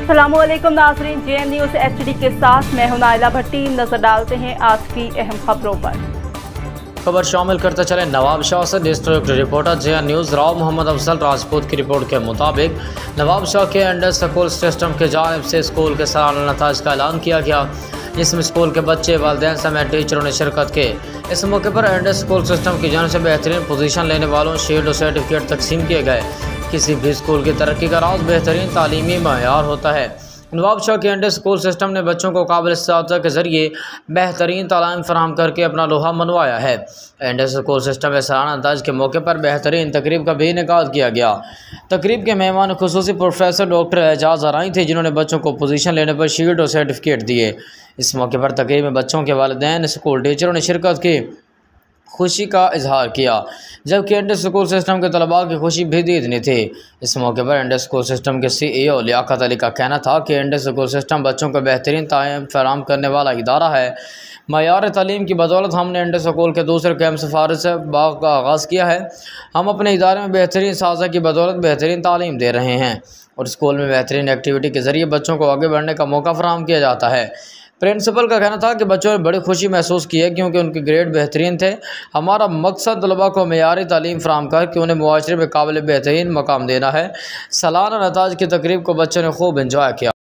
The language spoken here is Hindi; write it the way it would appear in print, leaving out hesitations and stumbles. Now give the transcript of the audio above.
अस्सलामुअलैकुम नाज़रीन, JN न्यूज़ HD के साथ मैं हूं नाइला भट्टी। नजर डालते हैं आज की अहम खबरों पर। खबर शामिल करते चले नवाब शाह से। District reporter JN news Rao Mohammad Afzal Rajput की रिपोर्ट के मुताबिक नवाब शाह के अंडर स्कूल सिस्टम की जानिब से स्कूल के सालाना नताज का ऐलान किया गया, जिसमें स्कूल के बच्चे, वालिदैन समेत टीचरों ने शिरकत की। इस मौके पर अंडर स्कूल सिस्टम की जानिब से बेहतरीन पोजीशन लेने वालों शील्ड और सर्टिफिकेट तकसीम किए गए। किसी भी स्कूल की तरक्की का राज बेहतरीन तालीमी मयार होता है। नवाब शाह के अंडर स्कूल सिस्टम ने बच्चों को काबिल इस्तेमाल के ज़रिए बेहतरीन तालीम फराहम करके अपना लोहा मनवाया है। अंडर स्कूल सिस्टम में सालाना अंदाज के मौके पर बेहतरीन तकरीब का भी इनेकाद किया गया। तकरीब के मेहमान खुसूसी प्रोफेसर डॉक्टर एजाज आराई थे, जिन्होंने बच्चों को पोजीशन लेने पर शील्ड और सर्टिफिकेट दिए। इस मौके पर तकरीब में बच्चों के वालिदैन, स्कूल टीचरों ने शिरकत की, खुशी का इजहार किया, जबकि अंडर स्कूल सिस्टम के तलबा की खुशी भी दी इतनी थी। इस मौके पर अंडर स्कूल सिस्टम के CEO लियाकत अली का कहना था कि अंडर स्कूल सिस्टम बच्चों को बेहतरीन तालीम फराहम करने वाला इदारा है। मयार तालीम की बदौलत हमने अंडर स्कूल के दूसरे कैंप सफारत से बाग का आगाज़ किया है। हम अपने इदारे में बेहतरीन साजा की बदौलत बेहतरीन तालीम दे रहे हैं और स्कूल में बेहतरीन एक्टिविटी के ज़रिए बच्चों को आगे बढ़ने का मौका फराहम किया जाता है। प्रिंसिपल का कहना था कि बच्चों ने बड़ी खुशी महसूस की है क्योंकि उनके ग्रेड बेहतरीन थे। हमारा मकसद तलबा को मेयारी तालीम फराहम करके उन्हें मुआशरे में काबिल बेहतरीन मकाम देना है। सालाना नताज की तकरीब को बच्चों ने खूब इंजॉय किया।